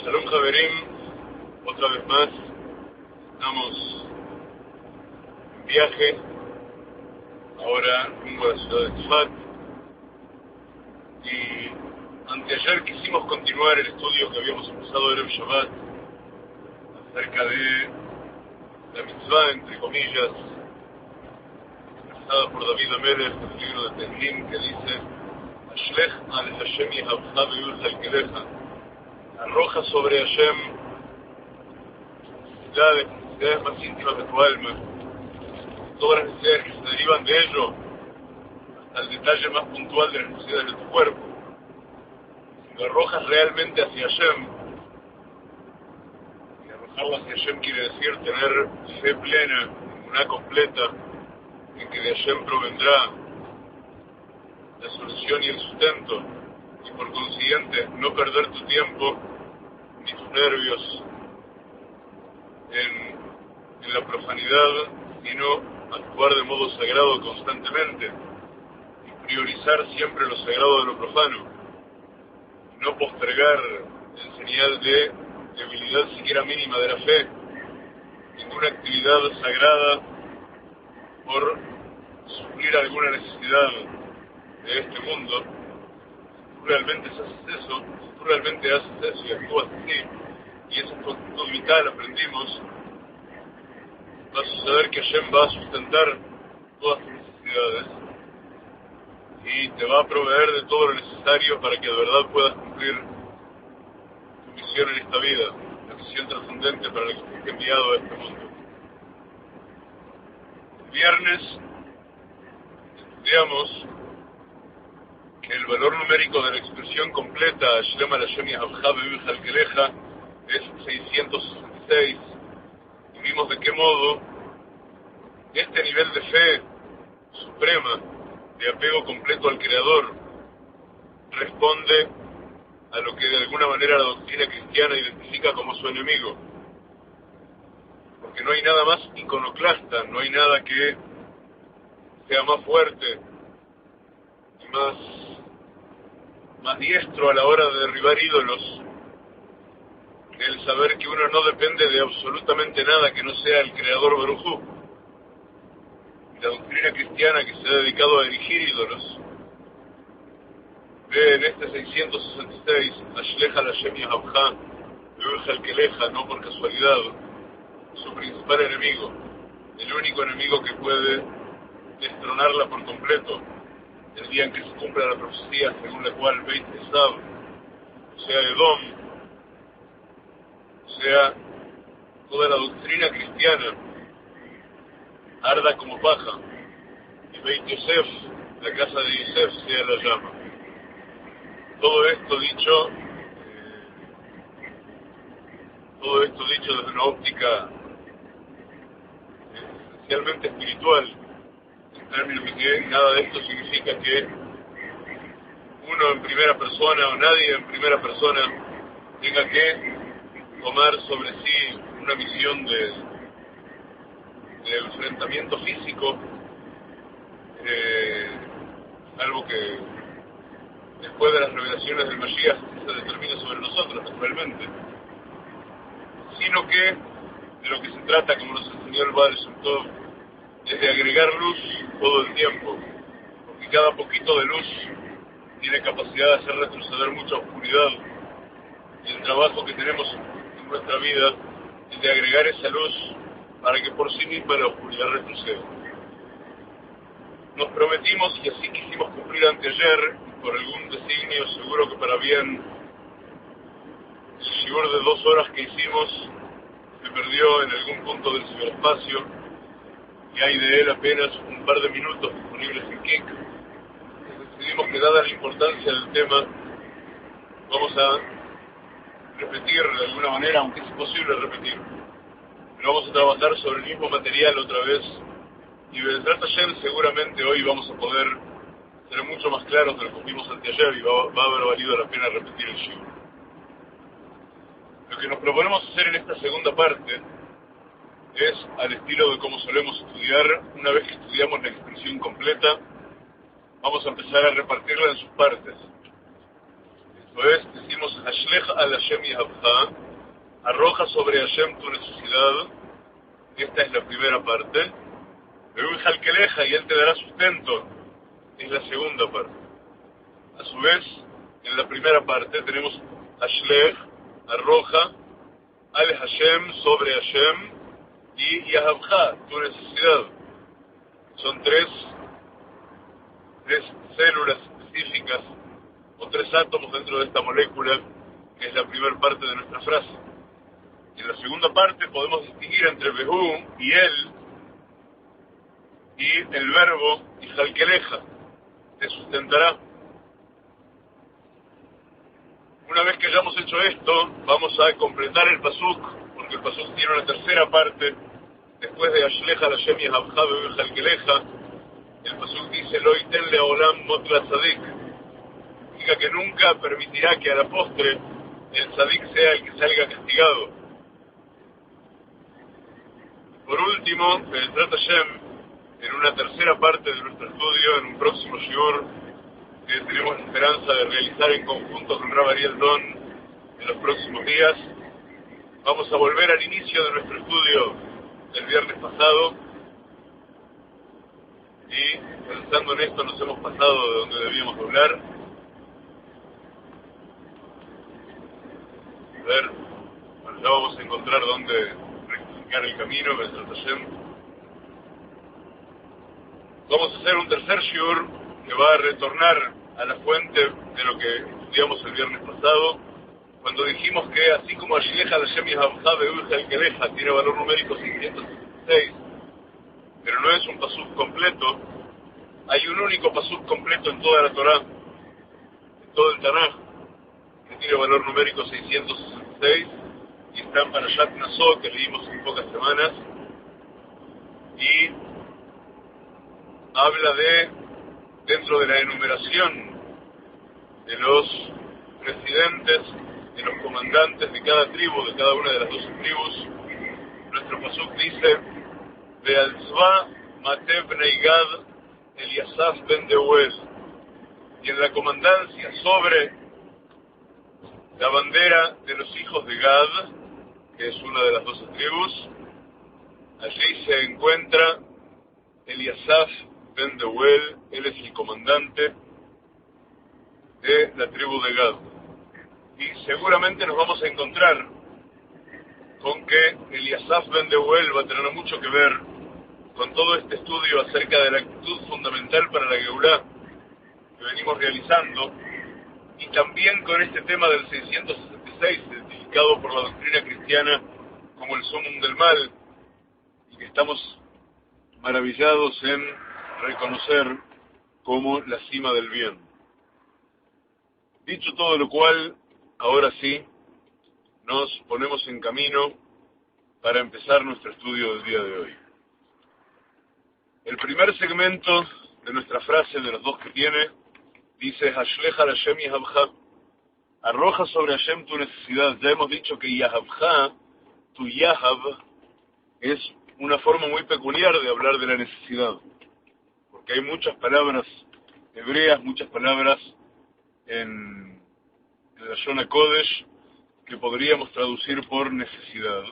Shalom Javerim, otra vez más, estamos en viaje, ahora rumbo a la ciudad de Tzfat, y anteayer quisimos continuar el estudio que habíamos empezado Erev Shabbat, acerca de la mitzvah, entre comillas, expresada por David Amelech en el libro de Tehillim, que dice, Ashlech al Hashem yehavcha veyulcha kelecha, arroja sobre Hashem necesidades más íntimas de tu alma, todas las necesidades que se derivan de ello, hasta el detalle más puntual de las necesidades de tu cuerpo. Si lo arrojas realmente hacia Hashem, y arrojarlo hacia Hashem quiere decir tener fe plena, una completa, en que de Hashem provendrá la solución y el sustento, y por consiguiente no perder tu tiempo ni tus nervios en la profanidad, sino actuar de modo sagrado constantemente y priorizar siempre lo sagrado de lo profano, y no postergar en señal de debilidad siquiera mínima de la fe ninguna actividad sagrada por suplir alguna necesidad de este mundo. Si tú realmente haces eso y actúas así, y esa es tu actitud vital, aprendimos, va a suceder que Hashem va a sustentar todas tus necesidades y te va a proveer de todo lo necesario para que de verdad puedas cumplir tu misión en esta vida, la misión trascendente para la que fuiste enviado a este mundo. El viernes estudiamos que el valor numérico de la expresión completa Shlem al Hashem yehavcha veyulcha kelecha es 666, y vimos de qué modo este nivel de fe suprema, de apego completo al Creador, responde a lo que de alguna manera la doctrina cristiana identifica como su enemigo, porque no hay nada más iconoclasta, no hay nada que sea más fuerte y más diestro a la hora de derribar ídolos, el saber que uno no depende de absolutamente nada que no sea el Creador Baruj Hu. Y la doctrina cristiana que se ha dedicado a erigir ídolos ve en este 666 Ashlech al Hashem yehavcha veyulcha kelecha, no por casualidad, su principal enemigo, el único enemigo que puede destronarla por completo el día en que se cumpla la profecía según la cual Beit Esav, o sea Edom, o sea toda la doctrina cristiana, arda como paja, y Beit Yosef, la casa de Yosef, sea la llama. Todo esto dicho desde una óptica esencialmente espiritual, en términos de que nada de esto significa que uno en primera persona o nadie en primera persona tenga que tomar sobre sí una misión de enfrentamiento físico, algo que después de las revelaciones del Mashiach se determina sobre nosotros naturalmente, sino que de lo que se trata, como nos enseñó el Baal Shem Tov, es de agregar luz todo el tiempo, porque cada poquito de luz tiene capacidad de hacer retroceder mucha oscuridad, y el trabajo que tenemos en nuestra vida es de agregar esa luz para que por sí misma la oscuridad retroceda. Nos prometimos, y así quisimos cumplir anteayer, por algún designio, seguro que para bien, el shiur de 2 horas que hicimos se perdió en algún punto del ciberespacio, y hay de él apenas un par de minutos disponibles en Kik. Decidimos que, dada la importancia del tema, vamos a repetir de alguna manera, aunque es imposible repetir, pero vamos a trabajar sobre el mismo material otra vez, y Be'ezrat Hashem seguramente hoy vamos a poder ser mucho más claros de lo que vimos anteayer, y va a haber valido la pena repetir el shiur. Lo que nos proponemos hacer en esta segunda parte es al estilo de como solemos estudiar. Una vez que estudiamos la expresión completa, vamos a empezar a repartirla en sus partes. Pues decimos Hashlech al Hashem Yahavcha, arroja sobre Hashem tu necesidad. Esta es la primera parte. Veú Jalkeleja y él te dará sustento. Es la segunda parte. A su vez, en la primera parte tenemos Hashlech, arroja, al Hashem, sobre Hashem, y Yahavcha, tu necesidad. Son tres células específicas, o tres átomos dentro de esta molécula, que es la primera parte de nuestra frase. Y en la segunda parte podemos distinguir entre Behu y él, y el verbo Jalkeleja, te sustentará. Una vez que hayamos hecho esto, vamos a completar el pasuk, porque el pasuk tiene una tercera parte. Después de Ashlecha Hashem Yahavcha Behu Jalkeleja, el pasuk dice Lo iten leolam mot la tzadik. Significa que nunca permitirá que a la postre el tzadik sea el que salga castigado. Por último, el Trat Hashem, en una tercera parte de nuestro estudio, en un próximo shiur, que tenemos la esperanza de realizar en conjunto con Rav Ariel Don en los próximos días, vamos a volver al inicio de nuestro estudio del viernes pasado, y pensando en esto nos hemos pasado de donde debíamos hablar. A ver, bueno, ya vamos a encontrar dónde rectificar el camino, Bezrat Hashem. Vamos a hacer un tercer shiur que va a retornar a la fuente de lo que estudiamos el viernes pasado, cuando dijimos que así como Ashlecha Hashem Yahavcha Behu Jalkeleja tiene valor numérico 666, pero no es un pasuk completo. Hay un único pasuk completo en toda la Torá, en todo el Tanaj, que tiene valor numérico 666, y está en Parashat Naso, que leímos en pocas semanas, y habla dentro de la enumeración de los presidentes, de los comandantes de cada tribu, de cada una de las 12 tribus. Nuestro pasuk dice, Be'al-Tzva Mate Bnei Gad Eliasaf ben Deuel, y en la comandancia sobre la bandera de los hijos de Gad, que es una de las 12 tribus, allí se encuentra Eliasaf ben Deuel. Él es el comandante de la tribu de Gad. Y seguramente nos vamos a encontrar con que Eliasaf ben Deuel va a tener mucho que ver con todo este estudio acerca de la actitud fundamental para la Geulá que venimos realizando, y también con este tema del 666, identificado por la doctrina cristiana como el sumum del mal, y que estamos maravillados en reconocer como la cima del bien. Dicho todo lo cual, ahora sí, nos ponemos en camino para empezar nuestro estudio del día de hoy. El primer segmento de nuestra frase, de los dos que tiene, dice Hashlecha Hashem Yahavcha, arroja sobre Hashem tu necesidad. Ya hemos dicho que Yahavcha, tu Yahav, es una forma muy peculiar de hablar de la necesidad, porque hay muchas palabras hebreas, muchas palabras en la Shona Kodesh que podríamos traducir por necesidad.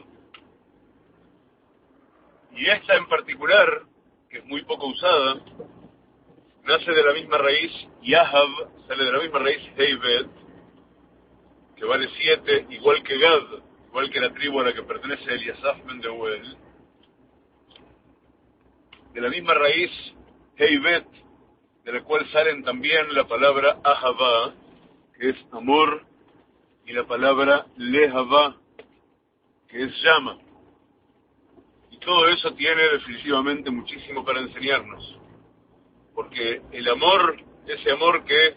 Y esta en particular, que es muy poco usada, nace de la misma raíz Yahav, sale de la misma raíz Heivet, que vale 7, igual que Gad, igual que la tribu a la que pertenece Eliasaf ben Deuel. De la misma raíz Heivet, de la cual salen también la palabra Ahavá, que es amor, y la palabra Lehavá, que es llama. Y todo eso tiene definitivamente muchísimo para enseñarnos, porque el amor, ese amor que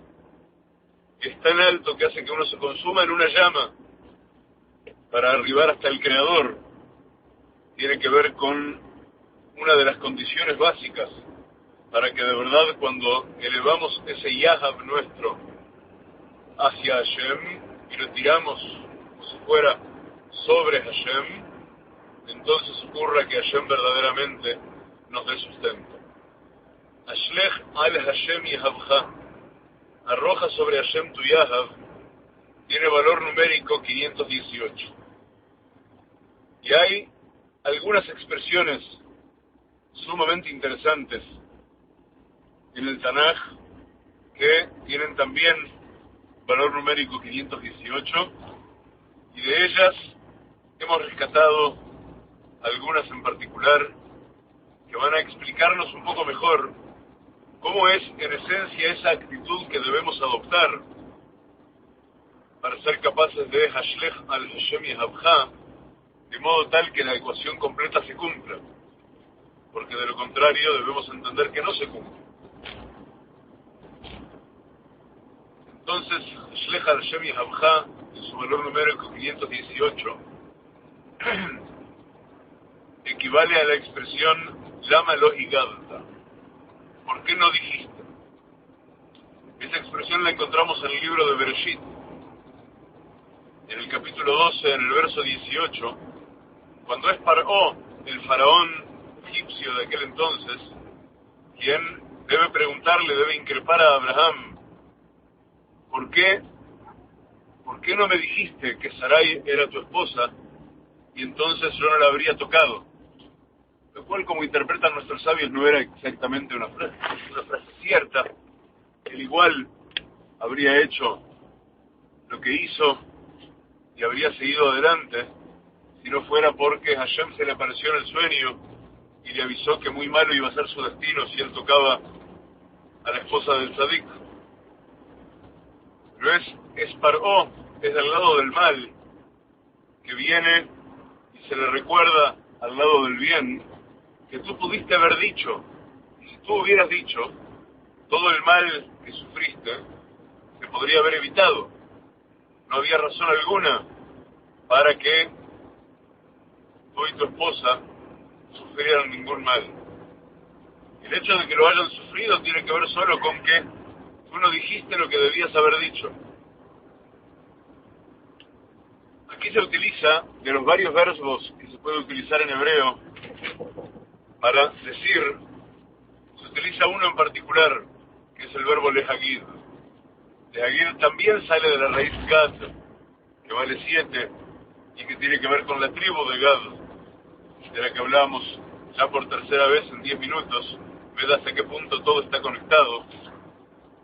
es tan alto que hace que uno se consuma en una llama para arribar hasta el Creador, tiene que ver con una de las condiciones básicas para que de verdad, cuando elevamos ese Yahav nuestro hacia Hashem y lo tiramos como si fuera sobre Hashem, entonces ocurra que Hashem verdaderamente nos dé sustento. Ashlech al Hashem Yahavcha, arroja sobre Hashem tu Yahav, tiene valor numérico 518. Y hay algunas expresiones sumamente interesantes en el Tanaj que tienen también valor numérico 518, y de ellas hemos rescatado algunas en particular que van a explicarnos un poco mejor cómo es en esencia esa actitud que debemos adoptar para ser capaces de Hashlech al Hashem Yehavcha, de modo tal que la ecuación completa se cumpla, porque de lo contrario debemos entender que no se cumple. Entonces, Hashlech al Hashem Yehavcha, en su valor numérico 518, equivale a la expresión Lama lo higadta. ¿Por qué no dijiste? Esa expresión la encontramos en el libro de Bereshit, en el capítulo 12, en el verso 18, cuando es Paró, el faraón egipcio de aquel entonces, quien debe preguntarle, debe increpar a Abraham, ¿por qué no me dijiste que Sarai era tu esposa y entonces yo no la habría tocado? Lo cual, como interpretan nuestros sabios, no era exactamente una frase cierta. Él igual habría hecho lo que hizo y habría seguido adelante si no fuera porque Hashem se le apareció en el sueño y le avisó que muy malo iba a ser su destino si él tocaba a la esposa del tzadik. Pero es Paró, es del lado del mal, que viene y se le recuerda al lado del bien, que tú pudiste haber dicho, y si tú hubieras dicho, todo el mal que sufriste se podría haber evitado. No había razón alguna para que tú y tu esposa sufrieran ningún mal. El hecho de que lo hayan sufrido tiene que ver solo con que tú no dijiste lo que debías haber dicho. Aquí se utiliza, de los varios verbos que se puede utilizar en hebreo para decir, se utiliza uno en particular, que es el verbo lehagid. Lehagid también sale de la raíz Gad, que vale 7, y que tiene que ver con la tribu de Gad, de la que hablábamos ya por tercera vez en 10 minutos. Ved hasta qué punto todo está conectado.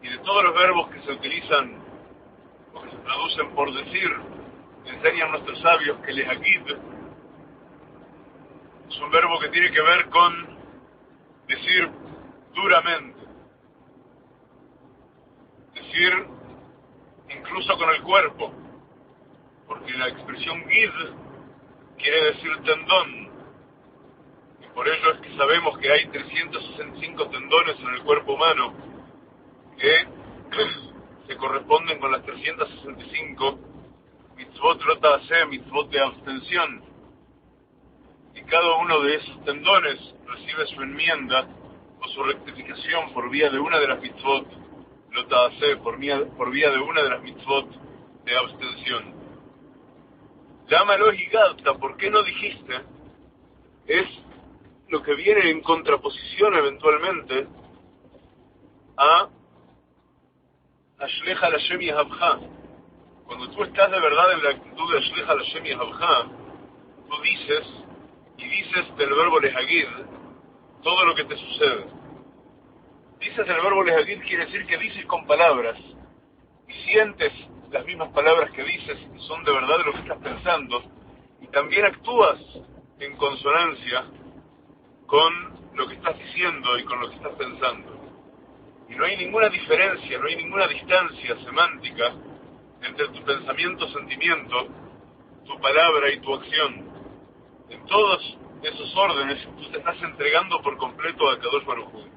Y de todos los verbos que se utilizan, o que se traducen por decir, enseñan nuestros sabios que lehagid es un verbo que tiene que ver con decir duramente, decir incluso con el cuerpo, porque la expresión gid quiere decir tendón, y por ello es que sabemos que hay 365 tendones en el cuerpo humano que se corresponden con las 365 mitzvot lo ta'aseh, mitzvot de abstención, y cada uno de esos tendones recibe su enmienda o su rectificación por vía de una de las mitzvot lo ta'aseh, por vía de una de las mitzvot de abstención. Llámalo higadta, ¿por qué no dijiste? Es lo que viene en contraposición eventualmente a Hashlech al Hashem Yehavcha. Cuando tú estás de verdad en la actitud de Hashlech al Hashem Yehavcha, tú dices, y dices del verbo lehagid, todo lo que te sucede. Dices el verbo lehagid quiere decir que dices con palabras, y sientes las mismas palabras que dices, y son de verdad lo que estás pensando, y también actúas en consonancia con lo que estás diciendo y con lo que estás pensando. Y no hay ninguna diferencia, no hay ninguna distancia semántica entre tu pensamiento, sentimiento, tu palabra y tu acción. En todos esos órdenes tú te estás entregando por completo a Kadosh Baruj Hu.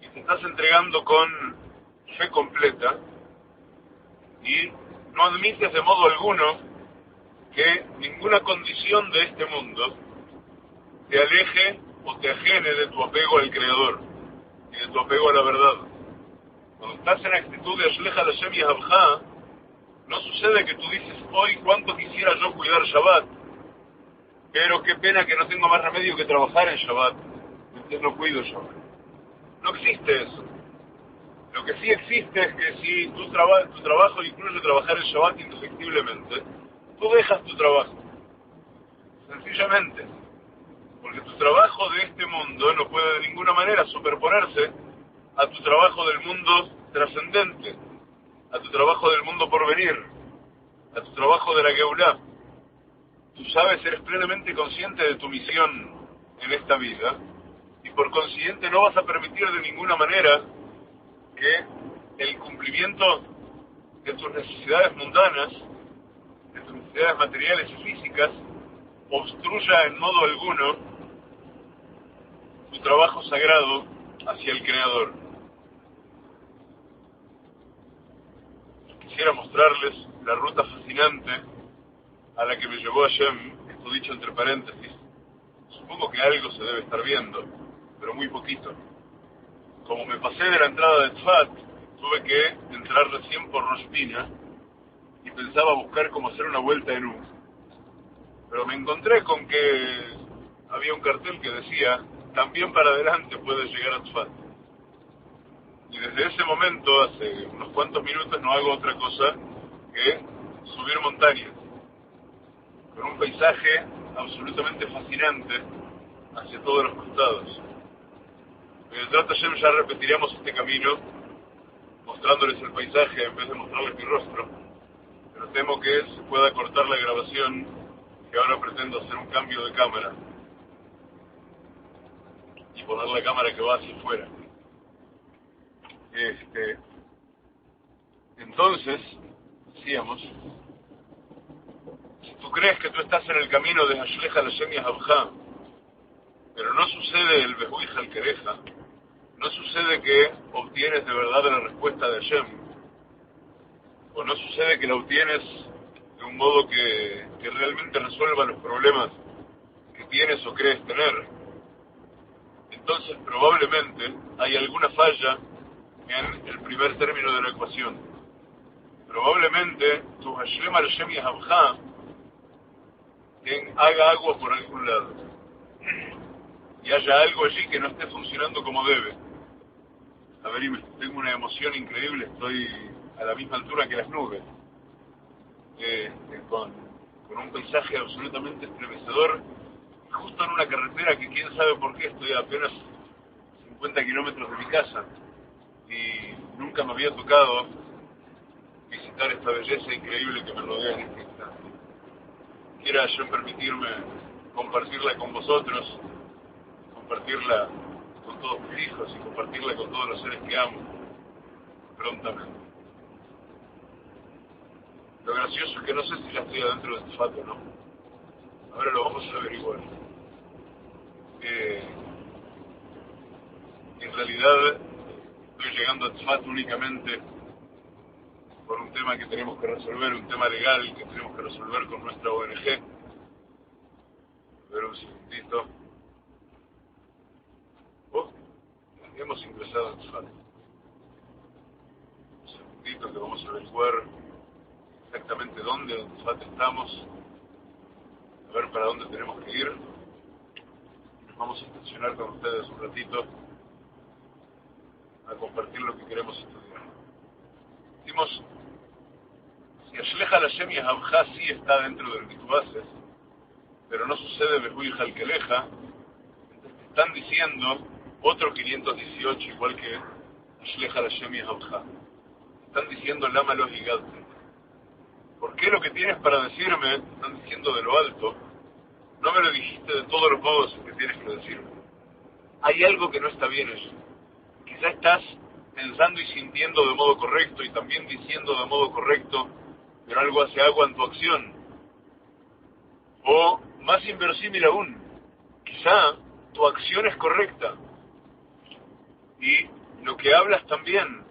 Y te estás entregando con fe completa y no admites de modo alguno que ninguna condición de este mundo te aleje o te ajene de tu apego al Creador y de tu apego a la verdad. Cuando estás en actitud de Hashlech al Hashem Yehavcha, no sucede que tú dices, hoy cuánto quisiera yo cuidar Shabbat, pero qué pena que no tengo más remedio que trabajar en Shabbat, entonces no cuido Shabbat. No existe eso. Lo que sí existe es que si tu trabajo incluye trabajar el Shabbat indefectiblemente, tú dejas tu trabajo. Sencillamente. Porque tu trabajo de este mundo no puede de ninguna manera superponerse a tu trabajo del mundo trascendente, a tu trabajo del mundo por venir, a tu trabajo de la Geulá. Tú sabes, eres plenamente consciente de tu misión en esta vida y por consiguiente no vas a permitir de ninguna manera que el cumplimiento de tus necesidades mundanas, de tus necesidades materiales y físicas, obstruya en modo alguno tu trabajo sagrado hacia el Creador. Quisiera mostrarles la ruta fascinante a la que me llevó Hashem, esto dicho entre paréntesis. Supongo que algo se debe estar viendo, pero muy poquito. Como me pasé de la entrada de Tzfat, tuve que entrar recién por Rosh Pina y pensaba buscar cómo hacer una vuelta en U. Pero me encontré con que había un cartel que decía, también para adelante puedes llegar a Tzfat. Y desde ese momento, hace unos cuantos minutos, no hago otra cosa que subir montañas, con un paisaje absolutamente fascinante hacia todos los costados. En el Trata Hashem ya repetiremos este camino, mostrándoles el paisaje en vez de mostrarles mi rostro, pero temo que se pueda cortar la grabación, que ahora pretendo hacer un cambio de cámara y poner la cámara que va hacia afuera. Entonces, decíamos, si tú crees que tú estás en el camino de Hashlecha Lashem Yahavcha, pero no sucede el Behuy Halkereja, no sucede que obtienes de verdad la respuesta de Hashem, o no sucede que la obtienes de un modo que realmente resuelva los problemas que tienes o crees tener, entonces probablemente hay alguna falla en el primer término de la ecuación. Probablemente tu Hashem Hashem Yahavcha haga agua por algún lado y haya algo allí que no esté funcionando como debe. A ver, tengo una emoción increíble, estoy a la misma altura que las nubes, con un paisaje absolutamente estremecedor, justo en una carretera que quién sabe por qué estoy a apenas 50 kilómetros de mi casa y nunca me había tocado visitar esta belleza increíble que me rodea en este instante. Quiera yo permitirme compartirla con vosotros, compartirla con todos mis hijos y compartirla con todos los seres que amo prontamente. Lo gracioso es que no sé si ya estoy adentro de este fato o no. Ahora lo vamos a averiguar. En realidad estoy llegando a Tzfat únicamente por un tema que tenemos que resolver, un tema legal que tenemos que resolver con nuestra ONG. A ver un segundito. Hemos ingresado en Tzfat. Un segundito que vamos a averiguar exactamente dónde en Tzfat estamos, a ver para dónde tenemos que ir. Nos vamos a estacionar con ustedes un ratito a compartir lo que queremos estudiar. Decimos, si Hashlecha Lashem Yahavcha sí está dentro de lo que tú haces, pero no sucede Behuy Halkeleja, entonces te están diciendo otro 518 igual que Hashlecha Lashem Yahavcha. Están diciendo Lama lo gigante. ¿Por qué lo que tienes para decirme, te están diciendo de lo alto, no me lo dijiste de todos los modos en que tienes que decirme? Hay algo que no está bien allí. Quizá estás pensando y sintiendo de modo correcto y también diciendo de modo correcto, pero algo hace agua en tu acción. O, más inverosímil aún, quizá tu acción es correcta y lo que hablas también,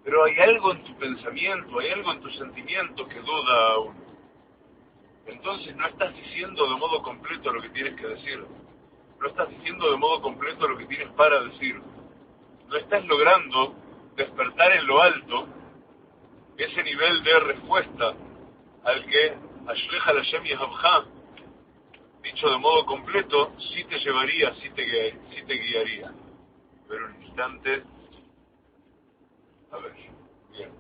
pero hay algo en tu pensamiento, hay algo en tu sentimiento que duda aún. Entonces no estás diciendo de modo completo lo que tienes que decir. No estás diciendo de modo completo lo que tienes para decir. No estás logrando despertar en lo alto ese nivel de respuesta al que Hashlecha Lashem Yahavcha, dicho de modo completo, sí te llevaría, sí te guiaría. Pero un instante, A ver, bien.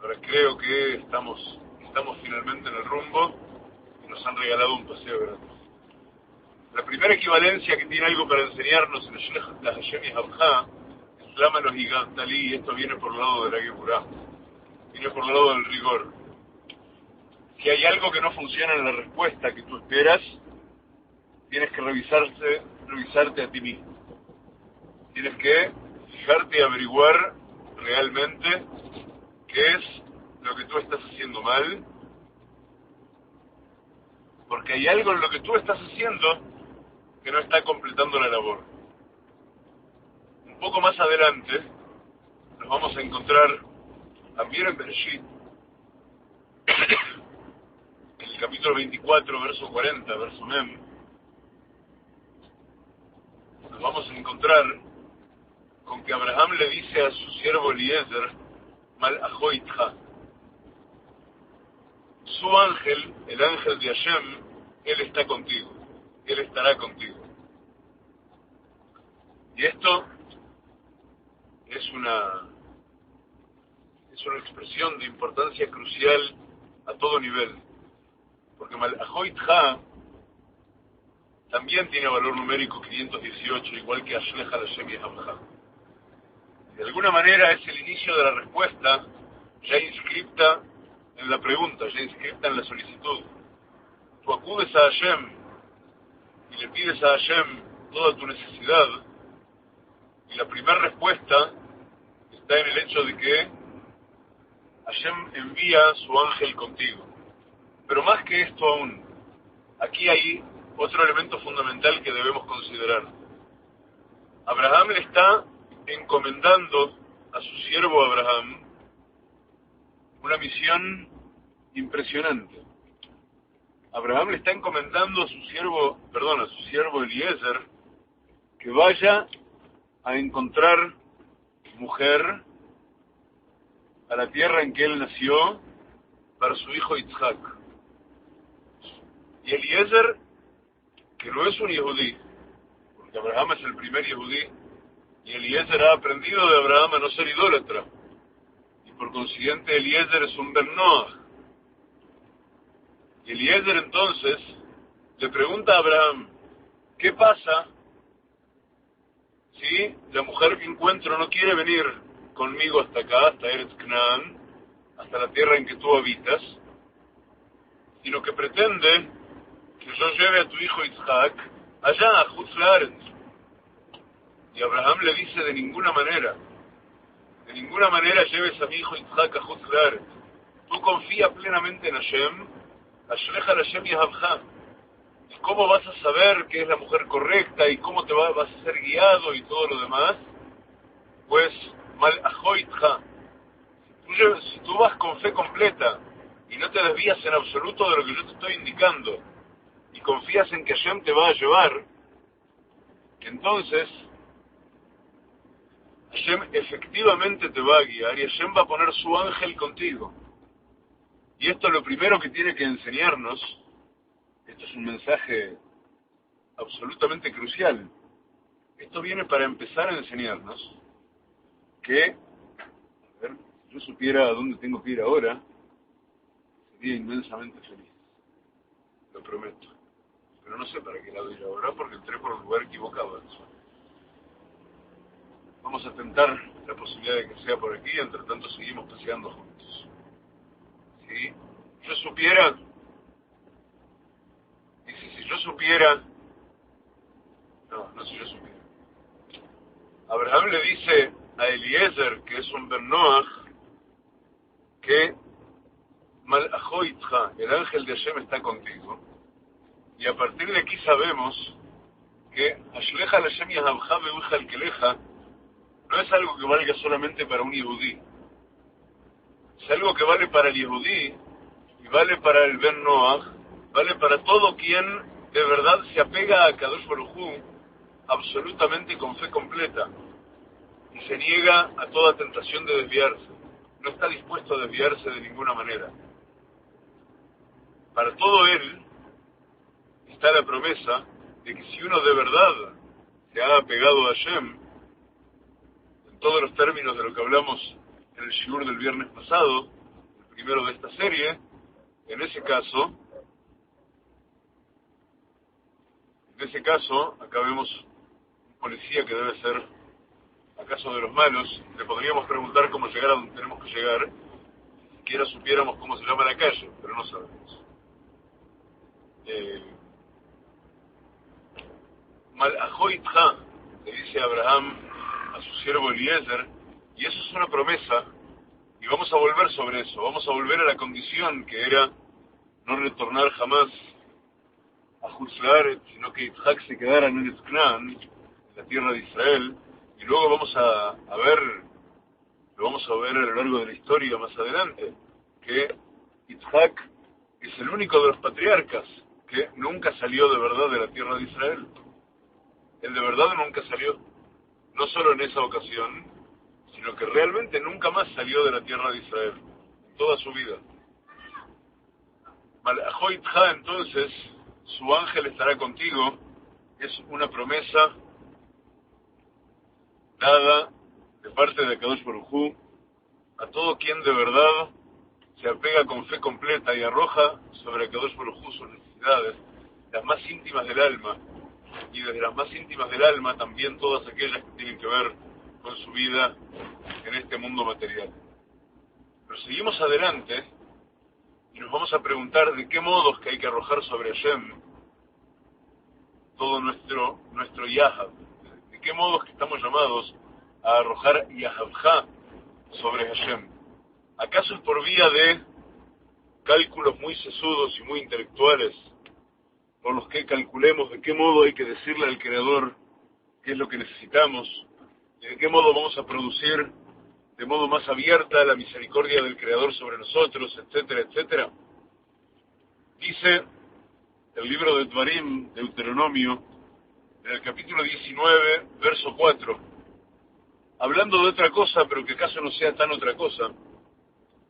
Ahora creo que estamos finalmente en el rumbo y nos han regalado un paseo gratis. La primera equivalencia que tiene algo para enseñarnos en la Hashem y Habja es Lama los Gigantalí, y esto viene por el lado de la Geburá, viene por el lado del rigor. Si hay algo que no funciona en la respuesta que tú esperas, tienes que revisarte a ti mismo. Tienes que fijarte y averiguar realmente qué es lo que tú estás haciendo mal, porque hay algo en lo que tú estás haciendo que no está completando la labor. Un poco más adelante nos vamos a encontrar también en Bereshit, en el capítulo 24, verso 40, verso Mem, nos vamos a encontrar con que Abraham le dice a su siervo Eliezer, Mal ajoitja, su ángel, el ángel de Hashem, él está contigo, él estará contigo. Y esto es una expresión de importancia crucial a todo nivel, porque Mal ajoitja también tiene valor numérico 518, igual que Ashlech Hashem y Hamja. De alguna manera es el inicio de la respuesta ya inscripta en la pregunta, ya inscripta en la solicitud. Tú acudes a Hashem y le pides a Hashem toda tu necesidad, y la primera respuesta está en el hecho de que Hashem envía su ángel contigo. Pero más que esto aún, aquí hay otro elemento fundamental que debemos considerar. Abraham le está encomendando a su siervo Abraham una misión impresionante. Abraham le está encomendando a su siervo Eliezer, que vaya a encontrar mujer a la tierra en que él nació para su hijo Yitzhak. Y Eliezer, que no es un yehudí, porque Abraham es el primer yehudí, y Eliezer ha aprendido de Abraham a no ser idólatra, y por consiguiente Eliezer es un Ben Noach. Y Eliezer entonces le pregunta a Abraham, ¿qué pasa si la mujer que encuentro no quiere venir conmigo hasta acá, hasta Eretz Canaán, hasta la tierra en que tú habitas, sino que pretende que yo lleve a tu hijo Yitzhak allá, a Chutz La'aretz? Y Abraham le dice, de ninguna manera lleves a mi hijo Yitzhak a Chutz La'aretz. Tú confía plenamente en Hashem, Ashlech Hashem y Habja. ¿Y cómo vas a saber que es la mujer correcta y cómo vas a ser guiado y todo lo demás? Pues, Mal ajoitja, si tú vas con fe completa y no te desvías en absoluto de lo que yo te estoy indicando y confías en que Hashem te va a llevar, entonces Hashem efectivamente te va a guiar y Hashem va a poner su ángel contigo. Y esto es lo primero que tiene que enseñarnos. Esto es un mensaje absolutamente crucial. Esto viene para empezar a enseñarnos que, a ver, si yo supiera a dónde tengo que ir ahora, sería inmensamente feliz. Lo prometo. Pero no sé para qué lado ir ahora porque entré por un lugar equivocado. Vamos a tentar la posibilidad de que sea por aquí, entre tanto seguimos paseando juntos. Si yo supiera, si yo supiera, no si yo supiera. Abraham le dice a Eliezer, que es un Ben Noach, que Mal ajoitja, el ángel de Hashem está contigo. Y a partir de aquí sabemos que Ashlech Hashem y Habja Beujal Keleja no es algo que valga solamente para un yehudí. Es algo que vale para el yehudí y vale para el Ben Noach, vale para todo quien de verdad se apega a Kadosh Baruj Hu absolutamente con fe completa y se niega a toda tentación de desviarse. No está dispuesto a desviarse de ninguna manera. Para todo él está la promesa de que si uno de verdad se ha apegado a Hashem, todos los términos de lo que hablamos en el shiur del viernes pasado, el primero de esta serie. En ese caso, acá vemos un policía que debe ser, acaso de los malos. Le podríamos preguntar cómo llegar a donde tenemos que llegar, si siquiera supiéramos cómo se llama la calle, pero no sabemos. Mal'ajoitja, le dice Abraham a su siervo Eliezer, y eso es una promesa, y vamos a volver sobre eso, vamos a volver a la condición que era no retornar jamás a Juzlaret, sino que Yitzhak se quedara en el Canaán, en la tierra de Israel, y luego lo vamos a ver a lo largo de la historia más adelante, que Yitzhak es el único de los patriarcas que nunca salió de verdad de la tierra de Israel. Él de verdad nunca salió, no solo en esa ocasión, sino que realmente nunca más salió de la tierra de Israel, toda su vida. Mal'ajoitja, entonces, su ángel estará contigo, es una promesa dada de parte de Kadosh Baruj Hu a todo quien de verdad se apega con fe completa y arroja sobre Kadosh Baruj Hu sus necesidades, las más íntimas del alma, y desde las más íntimas del alma también todas aquellas que tienen que ver con su vida en este mundo material. Pero seguimos adelante y nos vamos a preguntar de qué modos que hay que arrojar sobre Hashem todo nuestro Yahab, de qué modos que estamos llamados a arrojar Yahabja sobre Hashem. ¿Acaso es por vía de cálculos muy sesudos y muy intelectuales, por los que calculemos de qué modo hay que decirle al Creador qué es lo que necesitamos, y de qué modo vamos a producir de modo más abierta la misericordia del Creador sobre nosotros, etcétera, etcétera? Dice el libro de Dvarim, Deuteronomio, en el capítulo 19, verso 4, hablando de otra cosa, pero que acaso no sea tan otra cosa,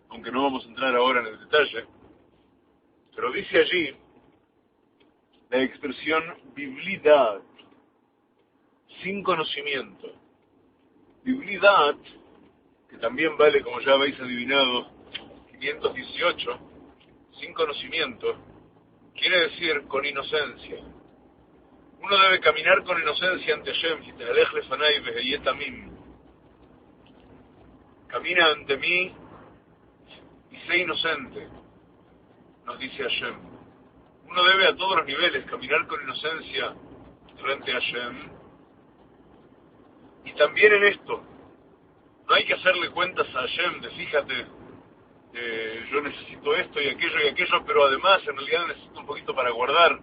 aunque no vamos a entrar ahora en el detalle, pero dice allí la expresión biblidat, sin conocimiento. Biblidat, que también vale, como ya habéis adivinado, 518, sin conocimiento, quiere decir con inocencia. Uno debe caminar con inocencia ante Hashem, y te alej lefanai veheyetamim. Camina ante mí y sé inocente, nos dice Hashem. Uno debe a todos los niveles caminar con inocencia frente a Hashem. Y también en esto, no hay que hacerle cuentas a Hashem de fíjate, yo necesito esto y aquello, pero además en realidad necesito un poquito para guardar.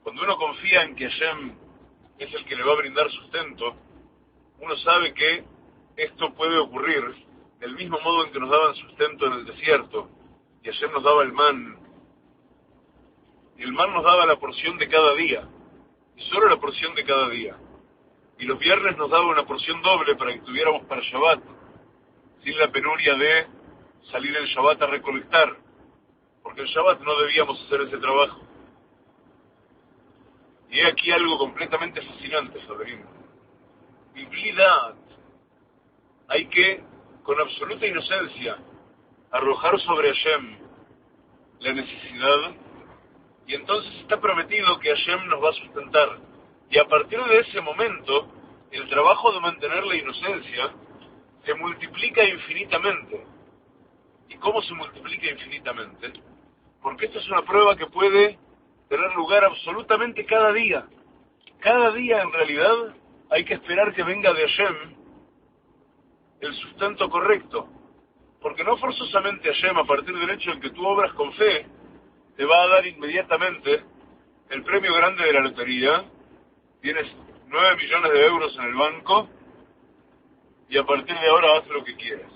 Cuando uno confía en que Hashem es el que le va a brindar sustento, uno sabe que esto puede ocurrir del mismo modo en que nos daban sustento en el desierto, y Hashem nos daba el man, y el man nos daba la porción de cada día, y solo la porción de cada día. Y los viernes nos daba una porción doble para que tuviéramos para Shabbat, sin la penuria de salir el Shabbat a recolectar, porque el Shabbat no debíamos hacer ese trabajo. Y he aquí algo completamente fascinante, Fabrín. Biblidat, hay que, con absoluta inocencia, arrojar sobre Hashem la necesidad, y entonces está prometido que Hashem nos va a sustentar. Y a partir de ese momento, el trabajo de mantener la inocencia se multiplica infinitamente. ¿Y cómo se multiplica infinitamente? Porque esta es una prueba que puede tener lugar absolutamente cada día. Cada día, en realidad, hay que esperar que venga de Hashem el sustento correcto. Porque no forzosamente Hashem, a partir del hecho en que tú obras con fe, te va a dar inmediatamente el premio grande de la lotería. Tienes 9 millones de euros en el banco y a partir de ahora haz lo que quieras.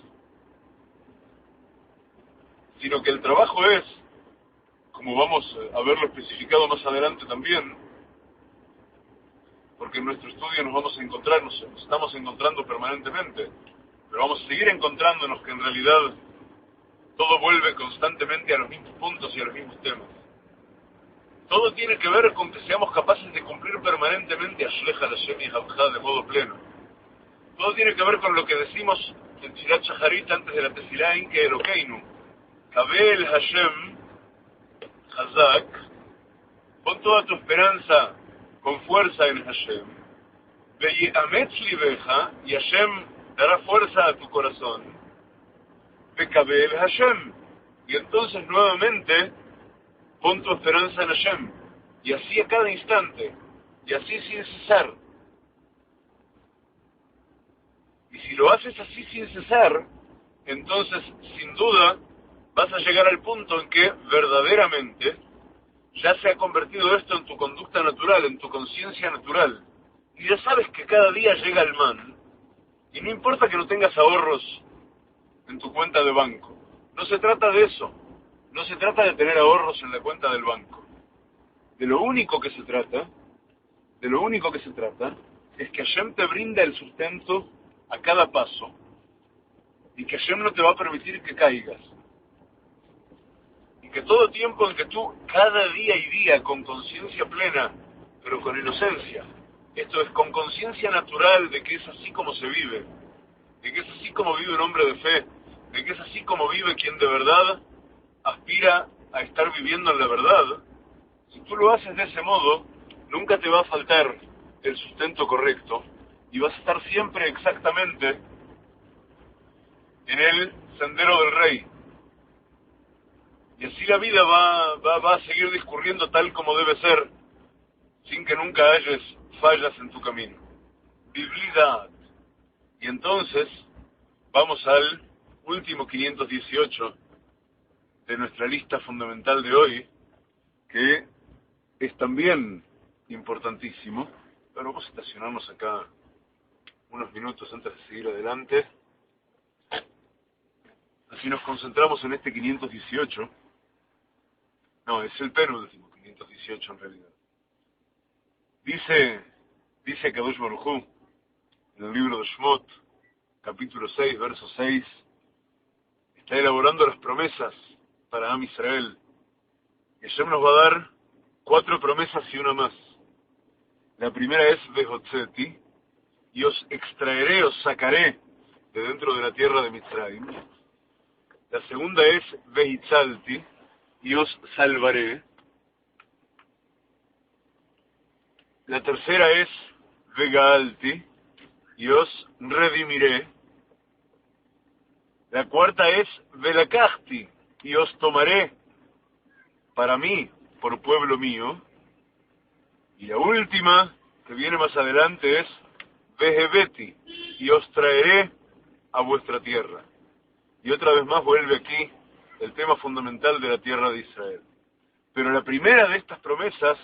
Sino que el trabajo es, como vamos a verlo especificado más adelante también, porque en nuestro estudio nos estamos encontrando permanentemente, pero vamos a seguir encontrándonos que en realidad todo vuelve constantemente a los mismos puntos y a los mismos temas. Todo tiene que ver con que seamos capaces de cumplir permanentemente Ashleja Hashem y Habja de modo pleno. Todo tiene que ver con lo que decimos en Tfilat Shacharit antes de la Tefilá en que Elokeinu. Kabel Hashem Hazak. Pon toda tu esperanza con fuerza en Hashem. Ve'ye'ametz libeja, y Hashem dará fuerza a tu corazón. Ve'kabel Hashem. Y entonces nuevamente pon tu esperanza en Hashem. Y así a cada instante. Y así sin cesar. Y si lo haces así sin cesar, entonces sin duda vas a llegar al punto en que verdaderamente ya se ha convertido esto en tu conducta natural, en tu conciencia natural. Y ya sabes que cada día llega el man. Y no importa que no tengas ahorros en tu cuenta de banco. No se trata de eso. No se trata de tener ahorros en la cuenta del banco. De lo único que se trata es que Hashem te brinda el sustento a cada paso y que Hashem no te va a permitir que caigas. Y que todo tiempo en que tú, cada día y día, con conciencia plena, pero con inocencia, esto es con conciencia natural de que es así como se vive, de que es así como vive un hombre de fe, de que es así como vive quien de verdad aspira a estar viviendo en la verdad. Si tú lo haces de ese modo, nunca te va a faltar el sustento correcto y vas a estar siempre exactamente en el sendero del Rey. Y así la vida va a seguir discurriendo tal como debe ser, sin que nunca hayas fallas en tu camino. Biblidad. Y entonces, vamos al último 518 de nuestra lista fundamental de hoy, que es también importantísimo. Pero vamos a estacionarnos acá unos minutos antes de seguir adelante. Así nos concentramos en este 518. No, es el penúltimo 518 en realidad. Dice Kadosh Baruj Hu, en el libro de Shmot, capítulo 6, verso 6, está elaborando las promesas para Am Israel. Y Hashem nos va a dar 4 promesas y una más. La primera es Vehotzeti, y os extraeré, os sacaré de dentro de la tierra de Mitzrayim. La segunda es Vehitzalti, y os salvaré. La tercera es Vegaalti, y os redimiré. La cuarta es Velakachti, y os tomaré para mí, por pueblo mío. Y la última, que viene más adelante, es Vehebeti, y os traeré a vuestra tierra. Y otra vez más vuelve aquí el tema fundamental de la tierra de Israel. Pero la primera de estas promesas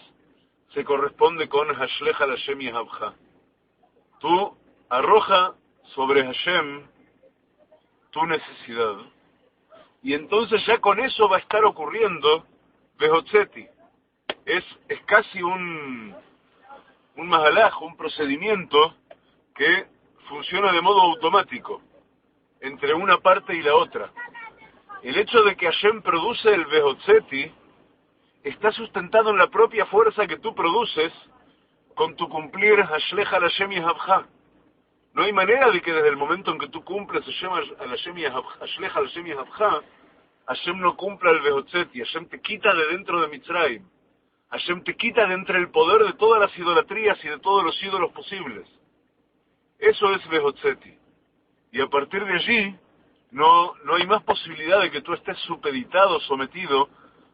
se corresponde con Hashlech al Hashem Yehavcha. Tú arroja sobre Hashem tu necesidad. Y entonces ya con eso va a estar ocurriendo Behotzeti. Es casi un mahalaj, un procedimiento que funciona de modo automático entre una parte y la otra. El hecho de que Hashem produce el Behotzeti está sustentado en la propia fuerza que tú produces con tu cumplir Hashlech al Hashem Yehavcha. No hay manera de que desde el momento en que tú cumples Hashlech al Hashem Yehavcha, Hashem no cumpla el Behotzeti. Hashem te quita de dentro de Mitzrayim. Hashem te quita de entre el poder de todas las idolatrías y de todos los ídolos posibles. Eso es Behotzeti. Y a partir de allí, no hay más posibilidad de que tú estés supeditado, sometido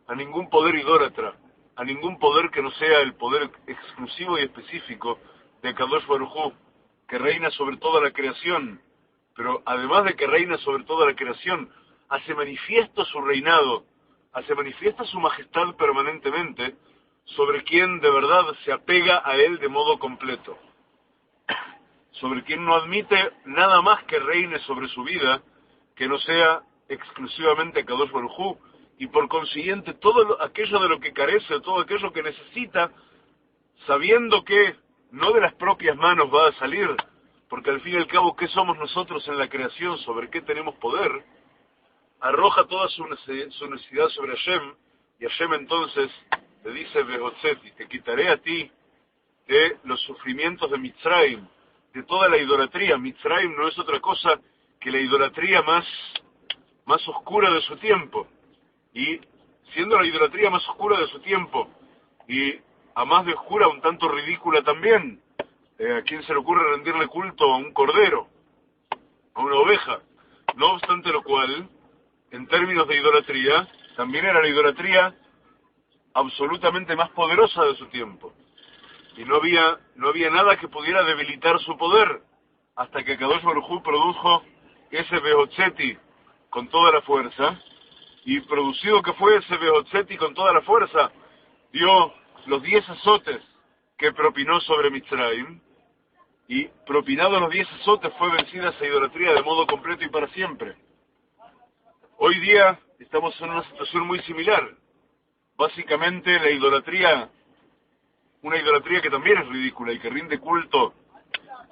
a ningún poder idólatra, a ningún poder que no sea el poder exclusivo y específico de Kadosh Baruj Hu, que reina sobre toda la creación. Pero además de que reina sobre toda la creación, hace manifiesto su reinado, hace manifiesta su majestad permanentemente sobre quien de verdad se apega a él de modo completo, sobre quien no admite nada más que reine sobre su vida, que no sea exclusivamente Kadosh Baruj Hu, y por consiguiente todo aquello de lo que carece, todo aquello que necesita, sabiendo que no de las propias manos va a salir, porque al fin y al cabo, ¿qué somos nosotros en la creación? ¿Sobre qué tenemos poder? Arroja toda su necesidad sobre Hashem, y Hashem entonces le dice, Behotzeti, te quitaré a ti de los sufrimientos de Mitzrayim, de toda la idolatría. Mitzrayim no es otra cosa que la idolatría más oscura de su tiempo. Y siendo la idolatría más oscura de su tiempo, y a más de oscura, un tanto ridícula también, ¿a quién se le ocurre rendirle culto a un cordero, a una oveja? No obstante lo cual, en términos de idolatría, también era la idolatría absolutamente más poderosa de su tiempo. Y no había nada que pudiera debilitar su poder, hasta que Kadosh Baruj Hu produjo ese Behotzeti con toda la fuerza, y producido que fue ese Behotzeti con toda la fuerza, dio los 10 azotes que propinó sobre Mitzrayim, y propinados los 10 azotes fue vencida esa idolatría de modo completo y para siempre. Hoy día estamos en una situación muy similar. Básicamente la idolatría, una idolatría que también es ridícula y que rinde culto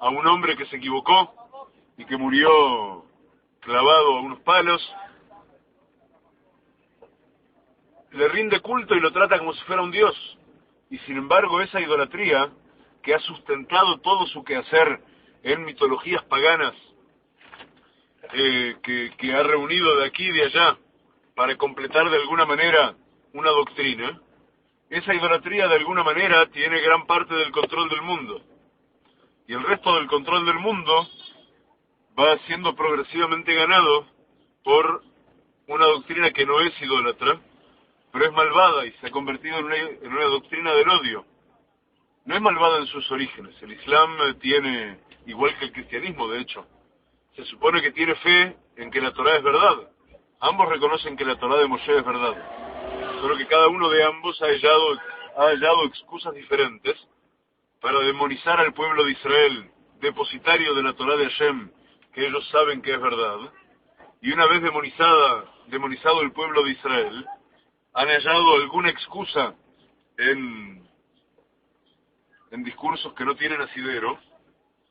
a un hombre que se equivocó y que murió clavado a unos palos, le rinde culto y lo trata como si fuera un dios. Y sin embargo esa idolatría, que ha sustentado todo su quehacer en mitologías paganas, que ha reunido de aquí y de allá para completar de alguna manera una doctrina, esa idolatría de alguna manera tiene gran parte del control del mundo. Y el resto del control del mundo va siendo progresivamente ganado por una doctrina que no es idólatra, pero es malvada y se ha convertido en una doctrina del odio. No es malvada en sus orígenes. El Islam tiene, igual que el cristianismo de hecho, se supone que tiene fe en que la Torá es verdad. Ambos reconocen que la Torá de Moshe es verdad. Solo que cada uno de ambos ha hallado excusas diferentes para demonizar al pueblo de Israel, depositario de la Torá de Hashem, que ellos saben que es verdad. Y una vez demonizado el pueblo de Israel, han hallado alguna excusa en discursos que no tienen asidero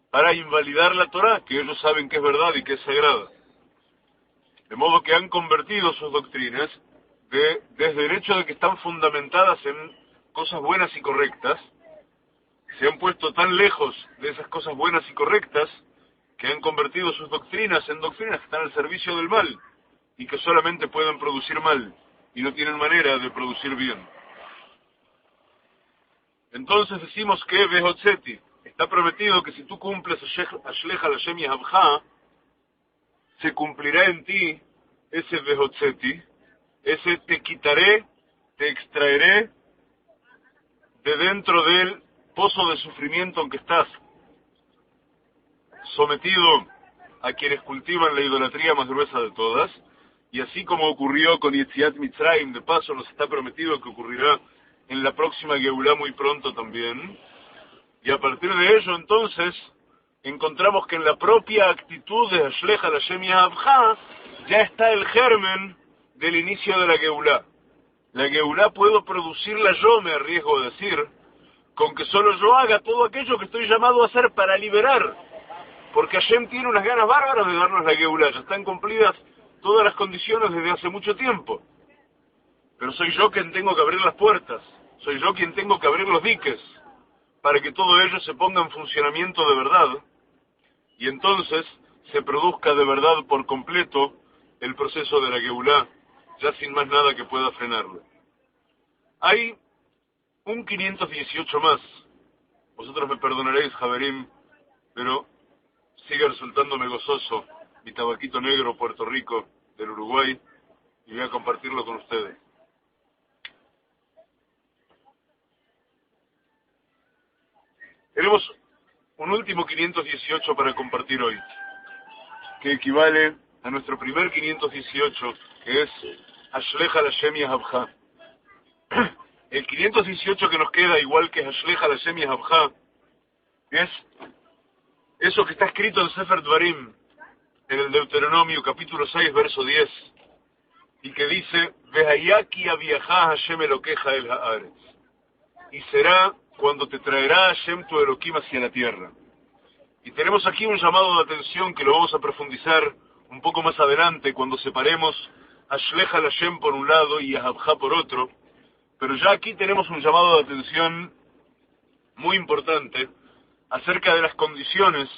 para invalidar la Torá, que ellos saben que es verdad y que es sagrada. De modo que han convertido sus doctrinas, desde el hecho de que están fundamentadas en cosas buenas y correctas, se han puesto tan lejos de esas cosas buenas y correctas, que han convertido sus doctrinas en doctrinas que están al servicio del mal, y que solamente pueden producir mal, y no tienen manera de producir bien. Entonces decimos que Behotzeti, está prometido que si tú cumples Ashlecha Lashem Yahavcha, se cumplirá en ti ese Behotzeti, ese te quitaré, te extraeré de dentro del pozo de sufrimiento en que estás, sometido a quienes cultivan la idolatría más gruesa de todas, y así como ocurrió con Yetziat Mitzrayim, de paso nos está prometido que ocurrirá en la próxima Geulá muy pronto también, y a partir de ello entonces encontramos que en la propia actitud de Ashlecha Lashem Yahavcha ya está el germen del inicio de la Geulá. La Geulá puedo producirla yo, me arriesgo a decir, con que solo yo haga todo aquello que estoy llamado a hacer para liberar, porque Hashem tiene unas ganas bárbaras de darnos la Geulá, ya están cumplidas todas las condiciones desde hace mucho tiempo, pero soy yo quien tengo que abrir las puertas, soy yo quien tengo que abrir los diques, para que todo ello se ponga en funcionamiento de verdad, y entonces se produzca de verdad por completo el proceso de la Geulá, ya sin más nada que pueda frenarlo. Hay un 518 más. Vosotros me perdonaréis, Javerim, pero sigue resultándome gozoso mi tabaquito negro Puerto Rico del Uruguay, y voy a compartirlo con ustedes. Tenemos un último 518 para compartir hoy, que equivale a nuestro primer 518, que es Ashlecha Lashem Yahavcha. El 518 que nos queda, igual que Ashlecha Lashem Yahavcha, es eso que está escrito en Sefer Dvarim, en el Deuteronomio, capítulo 6, verso 10, y que dice, Vehayaki aviajá Hashem Elokeja el haaretz, y será cuando te traerá Hashem tu Elohim hacia la tierra. Y tenemos aquí un llamado de atención que lo vamos a profundizar un poco más adelante, cuando separemos Ashlecha Lashem por un lado y Yahavcha por otro, pero ya aquí tenemos un llamado de atención muy importante acerca de las condiciones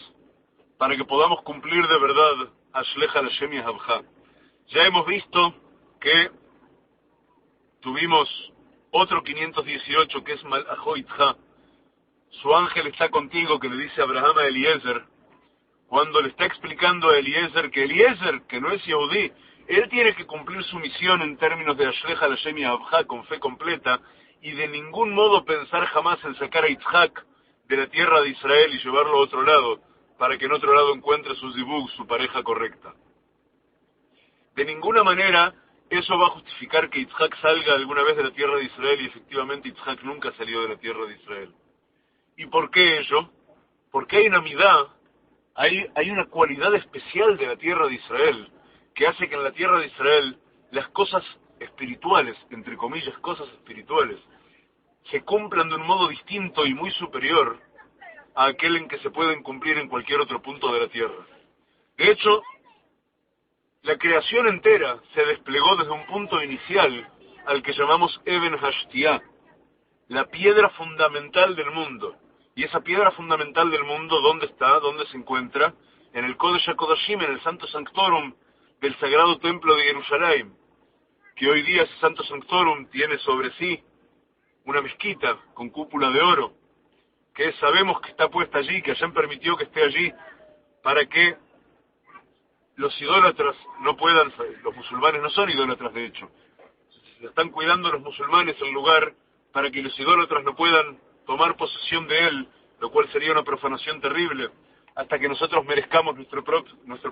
para que podamos cumplir de verdad Ashlecha Lashem Yahavcha. Ya hemos visto que tuvimos otro 518 que es Malachó Itcha. Su ángel está contigo, que le dice a Abraham a Eliezer, cuando le está explicando a Eliezer, que no es Yehudí, él tiene que cumplir su misión en términos de Ashlecha Lashem Yahavcha con fe completa, y de ningún modo pensar jamás en sacar a Yitzhak de la tierra de Israel y llevarlo a otro lado, para que en otro lado encuentre su zibug, su pareja correcta. De ninguna manera eso va a justificar que Yitzhak salga alguna vez de la tierra de Israel, y efectivamente Yitzhak nunca salió de la tierra de Israel. ¿Y por qué ello? Porque hay una midá, hay una cualidad especial de la tierra de Israel, que hace que en la tierra de Israel las cosas espirituales, entre comillas, cosas espirituales, se cumplan de un modo distinto y muy superior a aquel en que se pueden cumplir en cualquier otro punto de la tierra. De hecho, la creación entera se desplegó desde un punto inicial al que llamamos Eben Hashtiah, la piedra fundamental del mundo. Y esa piedra fundamental del mundo, ¿dónde está? ¿Dónde se encuentra? En el Kodesh HaKodashim, en el Santo Sanctorum del Sagrado Templo de Jerusalén, que hoy día ese Santo Sanctorum tiene sobre sí una mezquita con cúpula de oro, que sabemos que está puesta allí, que Hashem permitió que esté allí, para que los idólatras no puedan, los musulmanes no son idólatras de hecho, se están cuidando los musulmanes el lugar para que los idólatras no puedan tomar posesión de él, lo cual sería una profanación terrible, hasta que nosotros merezcamos nuestro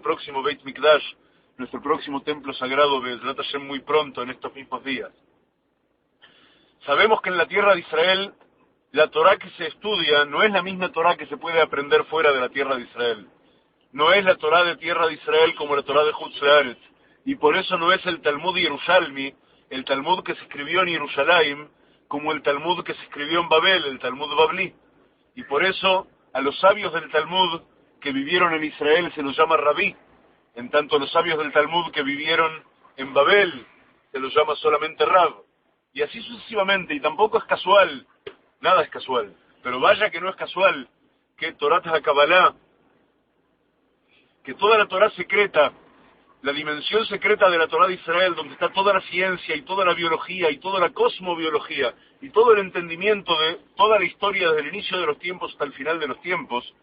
próximo Beit Mikdash, nuestro próximo templo sagrado, Be'ezrat Hashem, muy pronto, en estos mismos días. Sabemos que en la tierra de Israel, la Torá que se estudia no es la misma Torá que se puede aprender fuera de la tierra de Israel. No es la Torá de tierra de Israel como la Torá de Chutz La'aretz, y por eso no es el Talmud Yerushalmi, el Talmud que se escribió en Jerusalén, como el Talmud que se escribió en Babel, el Talmud Babli. Y por eso a los sabios del Talmud que vivieron en Israel se los llama Rabí, en tanto a los sabios del Talmud que vivieron en Babel se los llama solamente Rab. Y así sucesivamente, y tampoco es casual, nada es casual, pero vaya que no es casual que Torat HaKabalá, que toda la Torá secreta, la dimensión secreta de la Torá de Israel, donde está toda la ciencia y toda la biología y toda la cosmobiología y todo el entendimiento de toda la historia desde el inicio de los tiempos hasta el final de los tiempos,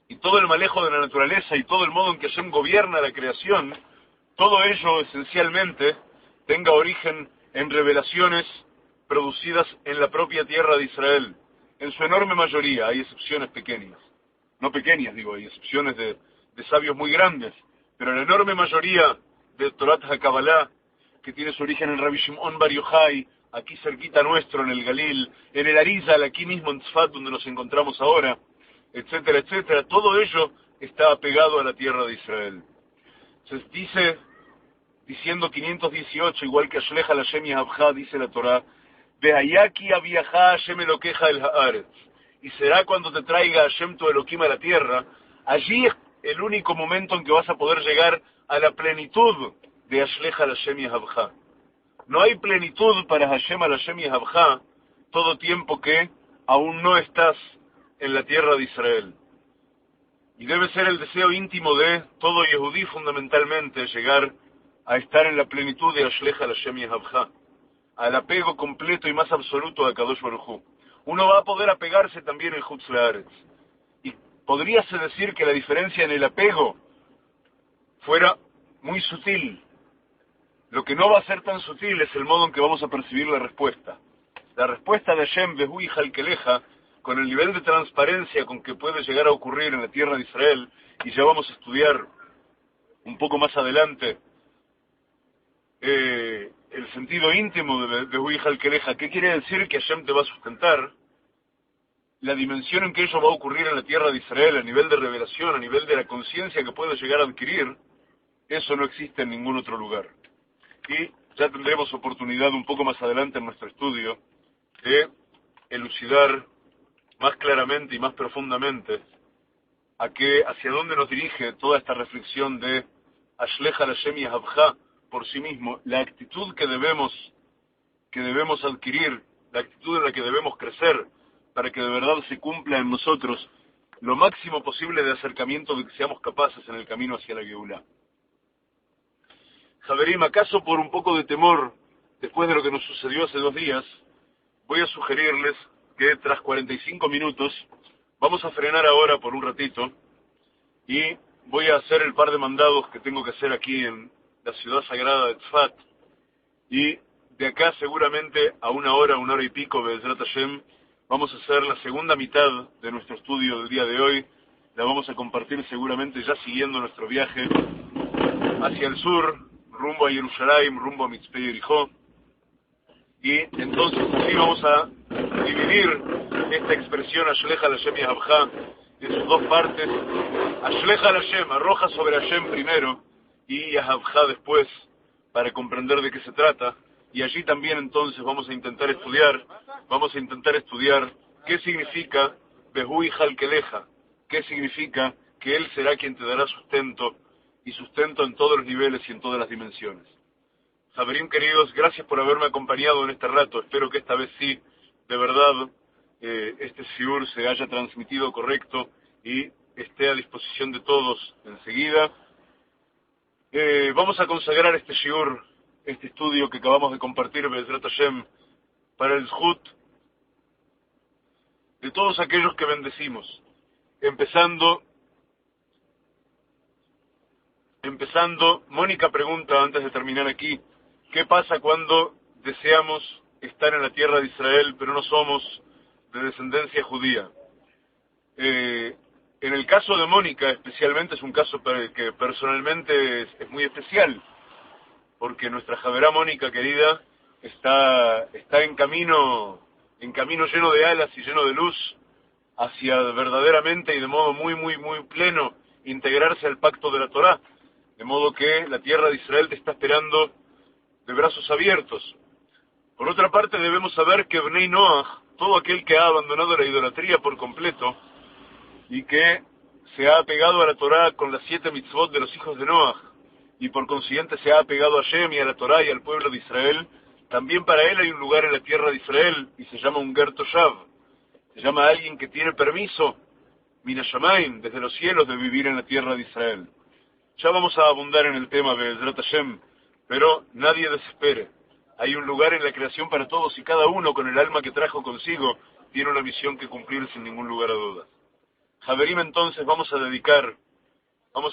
y todo el manejo de la naturaleza y todo el modo en que Hashem gobierna la creación, todo ello esencialmente tenga origen en revelaciones producidas en la propia tierra de Israel. En su enorme mayoría, hay excepciones pequeñas, no pequeñas digo, hay excepciones de sabios muy grandes, pero la enorme mayoría de Torat HaKabalá, que tiene su origen en Rabbi Shimon Bar Yochai, aquí cerquita nuestro, en el Galil, en el Arizal, aquí mismo en Tzfat, donde nos encontramos ahora, etcétera, etcétera, todo ello está apegado a la tierra de Israel. Se dice, diciendo 518, igual que Ashlecha Lashem Yahavcha, dice la Torá, Behayaki aviaja Hashem Elokeja el Haaretz, y será cuando te traiga Hashem tu Elohim a la tierra, allí es el único momento en que vas a poder llegar a la plenitud de Ashlecha Lashem Yahavcha. No hay plenitud para Hashem al Hashem Yahavcha todo tiempo que aún no estás en la tierra de Israel. Y debe ser el deseo íntimo de todo Yehudí fundamentalmente llegar a estar en la plenitud de Ashlecha Lashem Yahavcha, al apego completo y más absoluto a Kadosh Baruj Hu. Uno va a poder apegarse también en Chutz La'aretz. Y podríase decir que la diferencia en el apego fuera muy sutil. Lo que no va a ser tan sutil es el modo en que vamos a percibir la respuesta. La respuesta de Hashem, Behu y Halkeleja, con el nivel de transparencia con que puede llegar a ocurrir en la tierra de Israel, y ya vamos a estudiar un poco más adelante el sentido íntimo de Behu y Halkeleja. ¿Qué quiere decir que Hashem te va a sustentar? La dimensión en que ello va a ocurrir en la tierra de Israel, a nivel de revelación, a nivel de la conciencia que puede llegar a adquirir, eso no existe en ningún otro lugar. Y ya tendremos oportunidad un poco más adelante en nuestro estudio de elucidar más claramente y más profundamente hacia dónde nos dirige toda esta reflexión de Ashlecha Lashem Yahavcha por sí mismo, la actitud que debemos adquirir, la actitud en la que debemos crecer para que de verdad se cumpla en nosotros lo máximo posible de acercamiento de que seamos capaces en el camino hacia la Geulá. Javerim, ¿acaso por un poco de temor, después de lo que nos sucedió hace 2 días, voy a sugerirles que tras 45 minutos, vamos a frenar ahora por un ratito y voy a hacer el par de mandados que tengo que hacer aquí en la ciudad sagrada de Tzfat, y de acá seguramente a 1 hora, 1 hora y pico, Be'ezrat Hashem, vamos a hacer la segunda mitad de nuestro estudio del día de hoy. La vamos a compartir seguramente ya siguiendo nuestro viaje hacia el sur, rumbo a Jerusalén, rumbo a Mitzpe Yerijó. Y entonces así vamos a dividir esta expresión Ashlecha Hashem Yahavcha en sus 2 partes. Ashlecha Hashem, arroja sobre Hashem primero, y Yahavcha después, para comprender de qué se trata. Y allí también entonces vamos a intentar estudiar qué significa Behu Hijal Keleja, qué significa que Él será quien te dará sustento, y sustento en todos los niveles y en todas las dimensiones. Javerim queridos, gracias por haberme acompañado en este rato. Espero que esta vez sí, de verdad, este shiur se haya transmitido correcto y esté a disposición de todos enseguida. Vamos a consagrar este shiur, este estudio que acabamos de compartir, Be'ezrat Hashem, para el zhut de todos aquellos que bendecimos, empezando, Mónica pregunta antes de terminar aquí, ¿qué pasa cuando deseamos estar en la tierra de Israel pero no somos de descendencia judía? En el caso de Mónica especialmente es un caso que personalmente es muy especial, porque nuestra Javerá Mónica querida está en camino lleno de alas y lleno de luz hacia verdaderamente y de modo muy pleno integrarse al pacto de la Torá, de modo que la tierra de Israel te está esperando de brazos abiertos. Por otra parte, debemos saber que Bnei Noach, todo aquel que ha abandonado la idolatría por completo y que se ha apegado a la Torá con las 7 mitzvot de los hijos de Noach, y por consiguiente se ha apegado a Hashem y a la Torá y al pueblo de Israel, también para él hay un lugar en la tierra de Israel, y se llama un Ger Toshav. Se llama alguien que tiene permiso, Min Hashamayim, desde los cielos, de vivir en la tierra de Israel. Ya vamos a abundar en el tema de Be'ezrat Hashem, pero nadie desespere. Hay un lugar en la creación para todos, y cada uno con el alma que trajo consigo tiene una misión que cumplir sin ningún lugar a dudas. Javerim, entonces vamos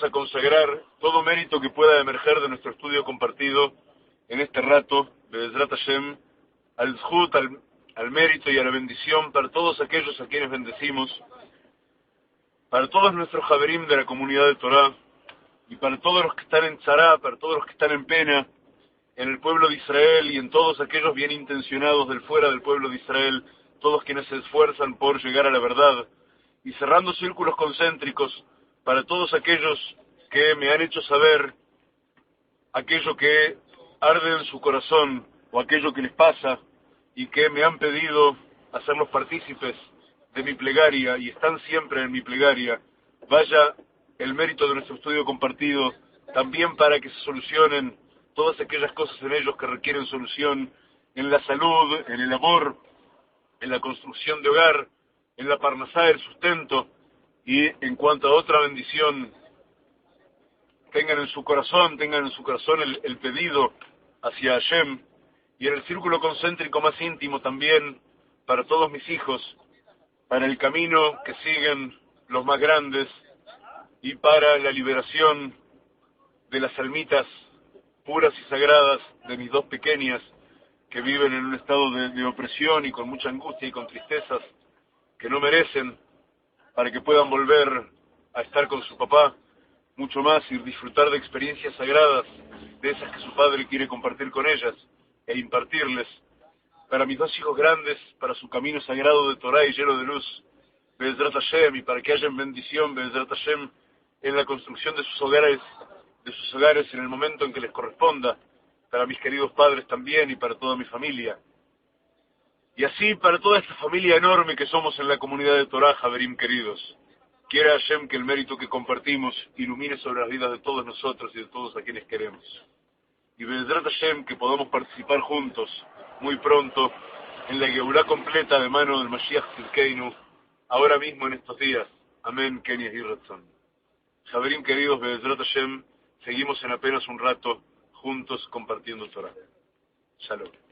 a consagrar todo mérito que pueda emerger de nuestro estudio compartido en este rato, Be'ezrat Hashem, al zhut, al mérito y a la bendición para todos aquellos a quienes bendecimos, para todos nuestros Javerim de la comunidad de Torah, y para todos los que están en tzará, para todos los que están en pena, en el pueblo de Israel y en todos aquellos bien intencionados del fuera del pueblo de Israel, todos quienes se esfuerzan por llegar a la verdad, y cerrando círculos concéntricos para todos aquellos que me han hecho saber aquello que arde en su corazón o aquello que les pasa y que me han pedido hacerlos partícipes de mi plegaria y están siempre en mi plegaria. Vaya el mérito de nuestro estudio compartido también para que se solucionen todas aquellas cosas en ellos que requieren solución, en la salud, en el amor, en la construcción de hogar, en la parnasá, el sustento, y en cuanto a otra bendición, tengan en su corazón el pedido hacia Hashem, y en el círculo concéntrico más íntimo también, para todos mis hijos, para el camino que siguen los más grandes, y para la liberación de las almitas puras y sagradas de mis 2 pequeñas, que viven en un estado de opresión y con mucha angustia y con tristezas que no merecen, para que puedan volver a estar con su papá mucho más y disfrutar de experiencias sagradas, de esas que su padre quiere compartir con ellas e impartirles. Para mis 2 hijos grandes, para su camino sagrado de Torah y lleno de luz, Be'ezrat Hashem, y para que haya bendición, Be'ezrat Hashem, en la construcción de sus hogares en el momento en que les corresponda, para mis queridos padres también y para toda mi familia. Y así para toda esta familia enorme que somos en la comunidad de Torah, Javerim queridos. Quiera Hashem que el mérito que compartimos ilumine sobre las vidas de todos nosotros y de todos a quienes queremos. Y Be'ezrat Hashem que podamos participar juntos muy pronto en la Geulá completa de mano del Mashiach Tzidkeinu, ahora mismo en estos días. Amén, Ken Yehi Ratzon. Javerim queridos, Be'ezrat Hashem, seguimos en apenas un rato juntos compartiendo Torah. Shalom.